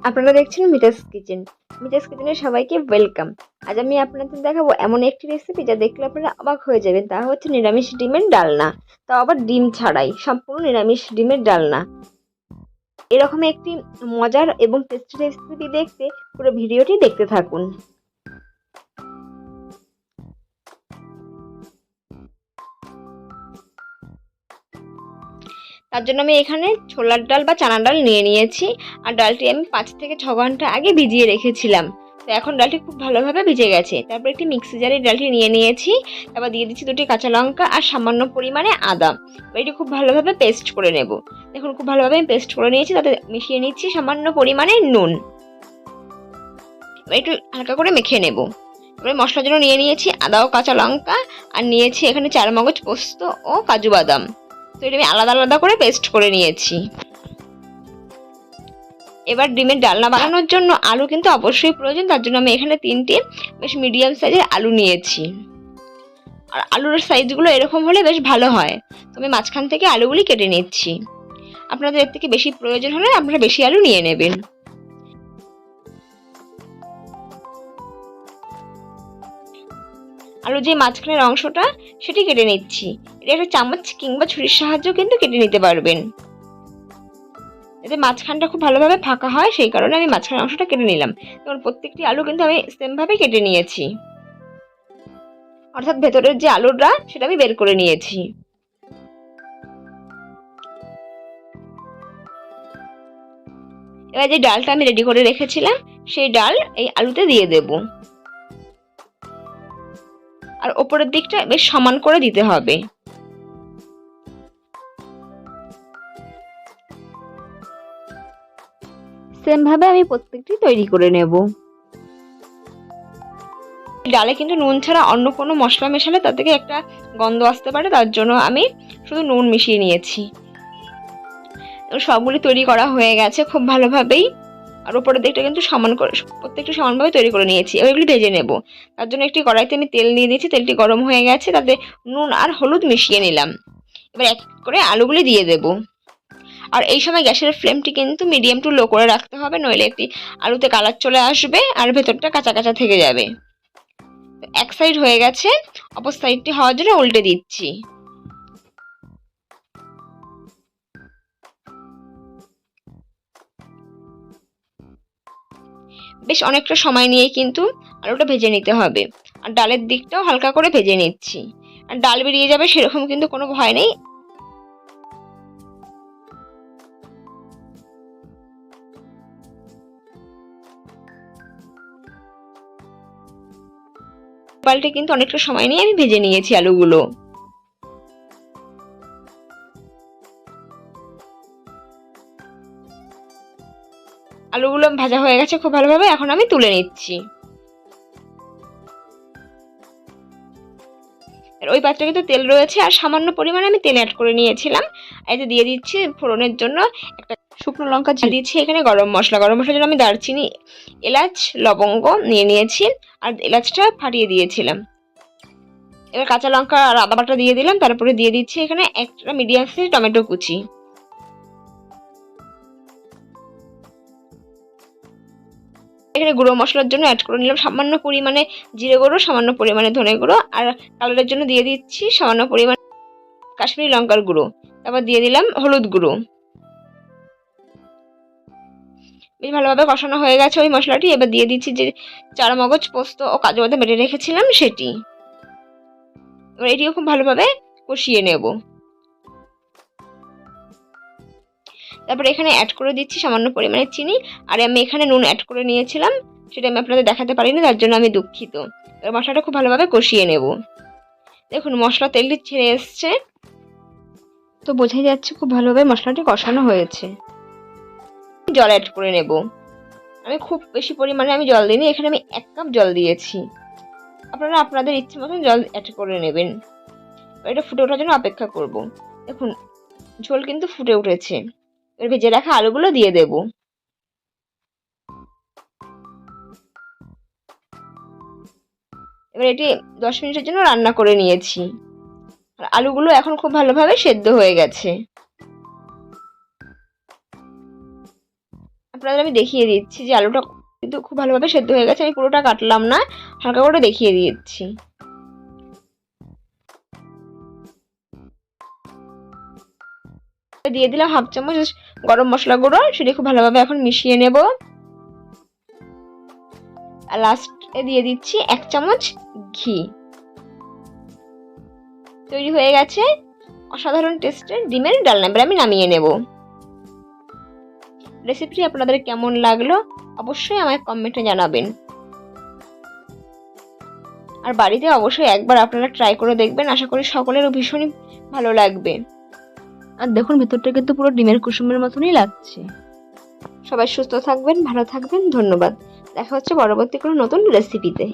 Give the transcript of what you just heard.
আপনারা দেখছেন মিটাস কিচেন। মিটাস কিচেনে সবাইকে ওয়েলকাম। আজ আমি আপনাদের দেখাবো এমন একটি রেসিপি যা দেখলে আপনারা অবাক হয়ে যাবেন। তা হচ্ছে নিরামিষ ডিমের ডালনা। তাও আবার ডিম ছাড়াই, সম্পূর্ণ নিরামিষ ডিমের ডালনা। এরকম একটি মজার এবং টেস্টি রেসিপি দেখতে পুরো ভিডিওটি দেখতে থাকুন। তার জন্য আমি এখানে ছোলার ডাল বা চানার ডাল নিয়ে নিয়েছি। আর ডালটি আমি 5 থেকে 6 ঘন্টা আগে ভিজিয়ে রেখেছিলাম। তো এখন ডালটি খুব ভালোভাবে ভিজে গেছে। তারপর একটি মিক্সি জারে ডালটি নিয়ে নিয়েছি। তারপর দিয়ে দিচ্ছি 2টি কাঁচা লঙ্কা আর সামান্য পরিমাণে আদা। এটি খুব ভালোভাবে পেস্ট করে নেব। দেখুন খুব ভালোভাবে আমি পেস্ট করে নিয়েছি। তাতে মিশিয়ে নিচ্ছি সামান্য পরিমাণে নুন। একটু হালকা করে মেখে নেব। এবারে মশলার জন্য নিয়ে নিয়েছি আদা ও কাঁচা লঙ্কা, আর নিয়েছি এখানে 4 মগজ পোস্ত ও কাজু বাদাম। তো এটা আমি আলাদা আলাদা করে পেস্ট করে নিয়েছি। এবার ডিমের ডালনা বানানোর জন্য আলু কিন্তু অবশ্যই প্রয়োজন। তার জন্য আমি এখানে 3টি বেশ মিডিয়াম সাইজের আলু নিয়েছি। আর আলুর সাইজগুলো এরকম হলে বেশ ভালো হয়। তো আমি মাঝখান থেকে আলুগুলি কেটে নিচ্ছি। আপনাদের এর থেকে বেশি প্রয়োজন হলে আপনারা বেশি আলু নিয়ে নেবেন। আলু যে মাঝখানের অংশটা সেটি কেটে নিচ্ছি। এটা একটা চামচ কিংবা ছুরির সাহায্যেও কিন্তু কেটে নিতে পারবেন। এতে মাঝখানটা খুব ভালোভাবে ফাঁকা হয়, সেই কারণে আমি মাঝখানের অংশটা কেটে নিলাম। এবং প্রত্যেকটি আলু কিন্তু আমি সেম ভাবে কেটে নিয়েছি, অর্থাৎ ভেতরের যে আলুটা সেটা আমি বের করে নিয়েছি। এবার যে ডালটা আমি রেডি করে রেখেছিলাম সেই ডাল এই আলুতে দিয়ে দেব। আর ওপরের দিকটা বেশ সমান করে দিতে হবে। সেম ভাবে আমি প্রত্যেকটি তৈরি করে নেব। ডালে কিন্তু নুন ছাড়া অন্য কোনো মশলা মেশালে তার থেকে একটা গন্ধ আসতে পারে, তার জন্য আমি শুধু নুন মিশিয়ে নিয়েছি। সবগুলি তৈরি করা হয়ে গেছে খুব ভালোভাবেই। আর উপরের দিকটা কিন্তু সমান করে প্রত্যেকটা সমানভাবে তৈরি করে নিয়েছি। এবার এগুলি ভেজে নেব। তার জন্য একটি কড়াইতে আমি তেল দিয়ে দিয়েছি। তেলটি গরম হয়ে গেছে, তাতে নুন আর হলুদ মিশিয়ে নিলাম। এবার এক করে আলুগুলি দিয়ে দেব। আর এই সময় গ্যাসের ফ্লেমটি কিন্তু মিডিয়াম টু লো করে রাখতে হবে, নইলে একটি আলুতে কালার চলে আসবে আর ভেতরটা কাঁচা কাঁচা থেকে যাবে। এক সাইড হয়ে গেছে, অপর সাইডটি হওয়ার জন্য উল্টে দিচ্ছি। বেশ অনেকটা সময় নিয়ে কিন্তু আলুটা ভেজে নিতে হবে। আর ডালের দিকটাও হালকা করে ভেজে নিচ্ছি। আর ডাল বেরিয়ে যাবে সেরকম কিন্তু কোনো ভয় নেই। পাল্টে কিন্তু অনেকটা সময় নিয়ে আমি ভেজে নিয়েছি আলুগুলো। আলুগুলো ভাজা হয়ে গেছে খুব ভালোভাবে, এখন আমি তুলে নিচ্ছি। ওই পাত্রে কিন্তু তেল রয়েছে, আর সামান্য পরিমাণে আমি তেল অ্যাড করে নিয়েছিলাম। এতে দিয়ে দিচ্ছি ফোড়নের জন্য একটা শুকনো লঙ্কা, দিচ্ছি এখানে গরম মশলার জন্য আমি দারচিনি, এলাচ, লবঙ্গ নিয়ে নিয়েছি, আর এলাচটা ফাটিয়ে দিয়েছিলাম। এবার কাঁচা লঙ্কা আর আদা বাটা দিয়ে দিলাম। তারপরে দিয়ে দিচ্ছি এখানে একটা মিডিয়াম সাইজ টমেটো কুচি। এখানে গুঁড়ো মশলার জন্য অ্যাড করে নিলাম সামান্য পরিমাণে জিরে গুঁড়ো, সামান্য পরিমাণে ধনে গুঁড়ো, আর কালারের জন্য দিয়ে দিচ্ছি সামান্য পরিমাণ কাশ্মীরি লঙ্কার গুঁড়ো। তারপর দিয়ে দিলাম হলুদ গুঁড়ো। বেশ ভালোভাবে কষানো হয়ে গেছে ওই মশলাটি। এবার দিয়ে দিচ্ছি যে 4 মগজ পোস্ত ও কাজু বাদাম বেটে রেখেছিলাম সেটি। এবার এটিও খুব ভালোভাবে কষিয়ে নেব। তারপর এখানে অ্যাড করে দিচ্ছি সামান্য পরিমাণে চিনি। আর আমি এখানে নুন অ্যাড করে নিয়েছিলাম, সেটা আমি আপনাদের দেখাতে পারিনি, তার জন্য আমি দুঃখিত। এবার মশলাটা খুব ভালোভাবে কষিয়ে নেব। দেখুন মশলা তেলটি ছেড়ে এসছে, তো বোঝাই যাচ্ছে খুব ভালোভাবে মশলাটি কষানো হয়েছে। জল অ্যাড করে নেব। আমি খুব বেশি পরিমাণে আমি জল দিইনি, এখানে আমি 1 কাপ জল দিয়েছি। আপনারা আপনাদের ইচ্ছে মতন জল অ্যাড করে নেবেন। এটা ফুটে ওঠার জন্য অপেক্ষা করব। দেখুন ঝোল কিন্তু ফুটে উঠেছে। এবার ভেজে রাখা আলুগুলো দিয়ে দেব। এবার এটি 10 মিনিটের জন্য রান্না করে নিয়েছি। আর আলুগুলো এখন খুব ভালোভাবে সেদ্ধ হয়ে গেছে। আপনাদের আমি দেখিয়ে দিচ্ছি যে আলুটা কিন্তু খুব ভালোভাবে সেদ্ধ হয়ে গেছে। আমি পুরোটা কাটলাম না, হালকা করে দেখিয়ে দিচ্ছি। দিয়ে দিলাম 1/2 চামচ গরম মশলা গুঁড়ো, সেটা খুব ভালোভাবে এখন মিশিয়ে নেব। আর লাস্টে দিয়ে দিচ্ছি 1 চামচ ঘি। তৈরি হয়ে গেছে অসাধারণ টেস্টের ডিমের ডালনা। এবার আমি নামিয়ে নেব। রেসিপিটি আপনাদের কেমন লাগলো অবশ্যই আমায় কমেন্টে জানাবেন। আর বাড়িতে অবশ্যই একবার আপনারা ট্রাই করে দেখবেন, আশা করি সকলেরও ভীষণই ভালো লাগবে। আর দেখুন ভেতরটা কিন্তু পুরো ডিমের কুসুমের মতনই লাগছে। সবাই সুস্থ থাকবেন, ভালো থাকবেন, ধন্যবাদ। দেখা হচ্ছে পরবর্তী কোনো নতুন রেসিপিতে।